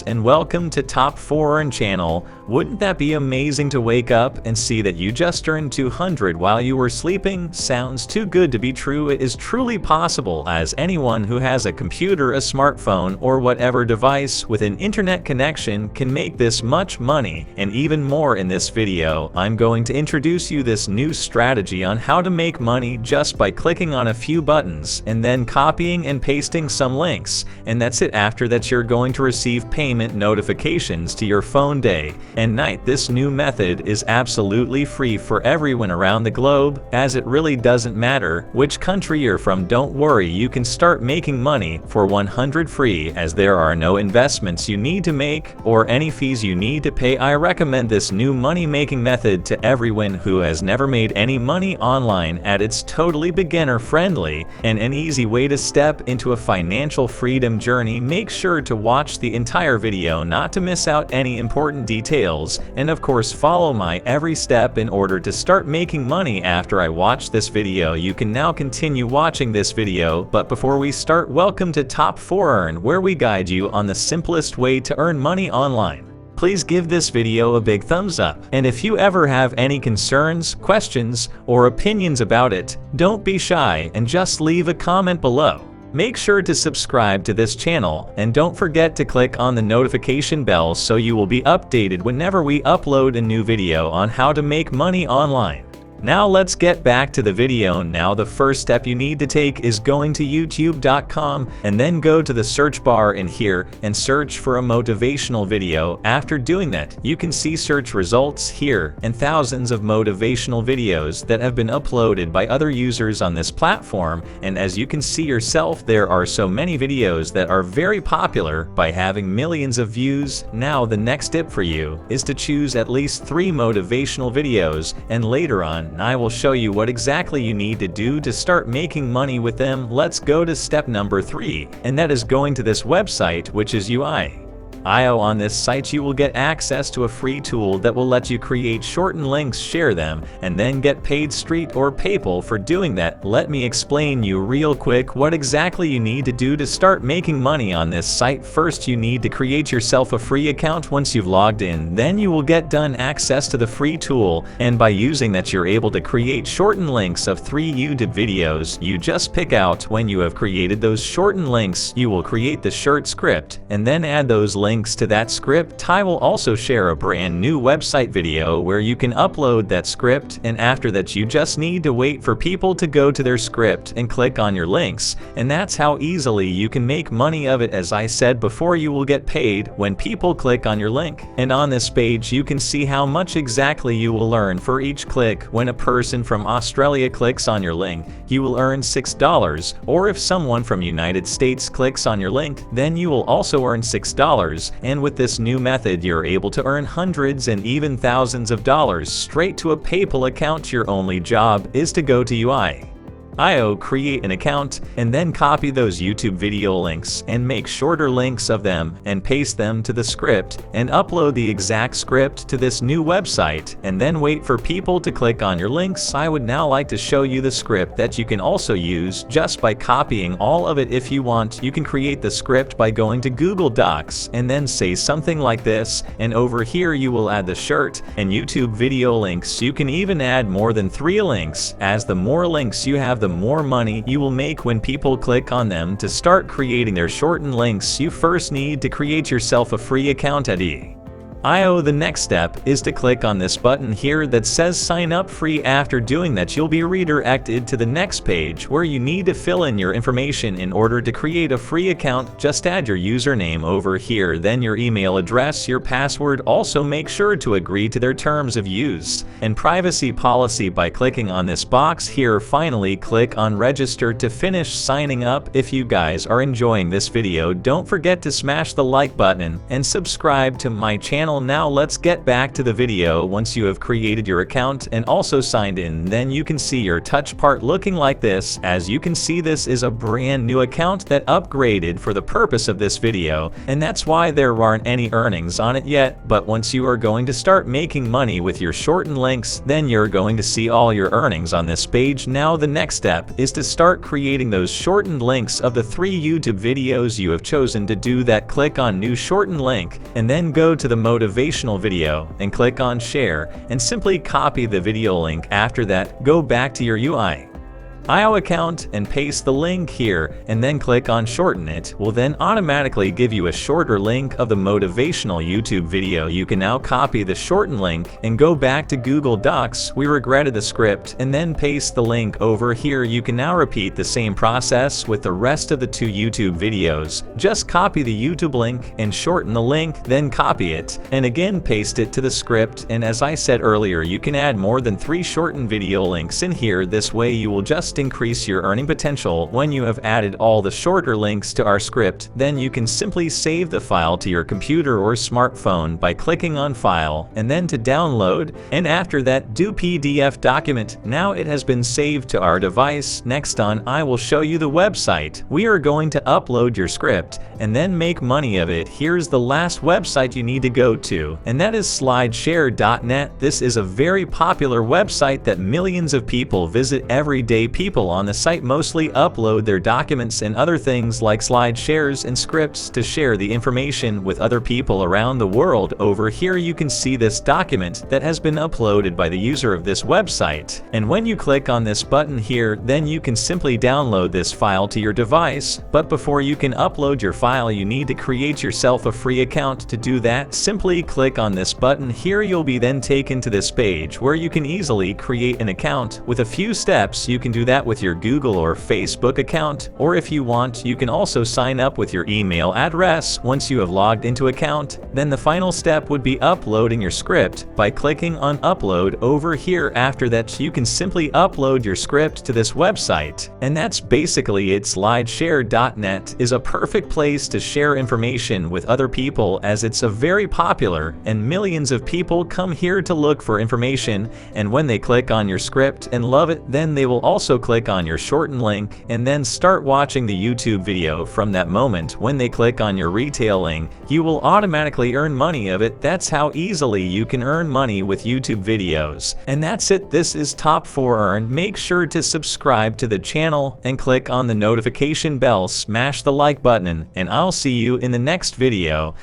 and welcome to Top 4 Earn channel. Wouldn't that be amazing to wake up and see that you just earned 200 while you were sleeping? Sounds too good to be true. It is truly possible, as anyone who has a computer, a smartphone, or whatever device with an internet connection can make this much money and even more. In this video, I'm going to introduce you this new strategy on how to make money just by clicking on a few buttons and then copying and pasting some links, and that's it. After that, you're going to receive payment notifications to your phone day and night. This new method is absolutely free for everyone around the globe, as it really doesn't matter which country you're from. Don't worry, you can start making money for 100 free, as there are no investments you need to make or any fees you need to pay. I recommend this new money-making method to everyone who has never made any money online, as it's totally beginner-friendly and an easy way to step into a financial freedom journey. Make sure to watch the entire video not to miss out any important details, and of course follow my every step in order to start making money. After I watch this video, you can now continue watching this video. But before we start, welcome to Top 4 Earn, where we guide you on the simplest way to earn money online. Please give this video a big thumbs up, and if you ever have any concerns, questions, or opinions about it, don't be shy and just leave a comment below. Make sure to subscribe to this channel, and don't forget to click on the notification bell so you will be updated whenever we upload a new video on how to make money online. Now let's get back to the video. Now the first step you need to take is going to youtube.com and then go to the search bar in here and search for a motivational video. After doing that, you can see search results here and thousands of motivational videos that have been uploaded by other users on this platform. And as you can see yourself, there are so many videos that are very popular by having millions of views. Now the next tip for you is to choose at least 3 motivational videos, and later on I will show you what exactly you need to do to start making money with them. Let's go to step number 3, and that is going to this website, which is UI.io. On this site, you will get access to a free tool that will let you create shortened links, share them, and then get paid Street or PayPal for doing that. Let me explain you real quick what exactly you need to do to start making money on this site. First, you need to create yourself a free account. Once you've logged in, then you will get access to the free tool, and by using that, you're able to create shortened links of 3 YouTube videos. You just pick out when you have created those shortened links, you will create the short script and then add those links to that script. I will also share a brand new website video where you can upload that script, and after that you just need to wait for people to go to their script and click on your links, and that's how easily you can make money of it. As I said before, you will get paid when people click on your link, and on this page you can see how much exactly you will earn for each click. When a person from Australia clicks on your link, you will earn $6, or if someone from United States clicks on your link, then you will also earn $6. And with this new method, you're able to earn hundreds and even thousands of dollars straight to a PayPal account. Your only job is to go to UI.io, create an account, and then copy those YouTube video links and make shorter links of them and paste them to the script and upload the exact script to this new website, and then wait for people to click on your links. I would now like to show you the script that you can also use just by copying all of it. If you want, you can create the script by going to Google Docs and then say something like this, and over here you will add the shirt and YouTube video links. You can even add more than 3 links, as the more links you have, the more money you will make when people click on them. To start creating their shortened links, you first need to create yourself a free account at UI.io. The next step is to click on this button here that says sign up free. After doing that, you'll be redirected to the next page where you need to fill in your information in order to create a free account. Just add your username over here, then your email address, your password. Also make sure to agree to their terms of use and privacy policy by clicking on this box here. Finally, click on register to finish signing up. If you guys are enjoying this video, don't forget to smash the like button and subscribe to my channel channel. Now let's get back to the video. Once you have created your account and also signed in, then you can see your touch part looking like this. As you can see, this is a brand new account that upgraded for the purpose of this video, and that's why there aren't any earnings on it yet. But once you are going to start making money with your shortened links, then you're going to see all your earnings on this page. Now the next step is to start creating those shortened links of the 3 YouTube videos you have chosen. To do that, click on new shortened link and then go to the motivational video and click on share and simply copy the video link. After that, go back to your IO account and paste the link here and then click on shorten. It will then automatically give you a shorter link of the motivational YouTube video. You can now copy the shortened link and go back to Google Docs. We regretted the script and then paste the link over here. You can now repeat the same process with the rest of the 2 YouTube videos. Just copy the YouTube link and shorten the link, then copy it and again paste it to the script. And as I said earlier, you can add more than 3 shortened video links in here. This way you will just increase your earning potential. When you have added all the shorter links to our script, then you can simply save the file to your computer or smartphone by clicking on File and then to Download, and after that do PDF document. Now it has been saved to our device. Next on, I will show you the website. We are going to upload your script and then make money of it. Here's the last website you need to go to, and that is slideshare.net. This is a very popular website that millions of people visit every day. People on the site mostly upload their documents and other things like slide shares and scripts to share the information with other people around the world. Over here you can see this document that has been uploaded by the user of this website, and when you click on this button here, then you can simply download this file to your device. But before you can upload your file, you need to create yourself a free account. To do that, simply click on this button here. You'll be then taken to this page where you can easily create an account. With a few steps, you can do that with your Google or Facebook account, or if you want, you can also sign up with your email address. Once you have logged into account, then the final step would be uploading your script by clicking on upload over here. After that, you can simply upload your script to this website, and that's basically it. Slideshare.net is a perfect place to share information with other people, as it's a very popular and millions of people come here to look for information, and when they click on your script and love it, then they will also click on your shortened link and then start watching the YouTube video. From that moment, when they click on your retail link, you will automatically earn money of it. That's how easily you can earn money with YouTube videos. And that's it. This is Top 4 Earn. Make sure to subscribe to the channel and click on the notification bell. Smash the like button, and I'll see you in the next video.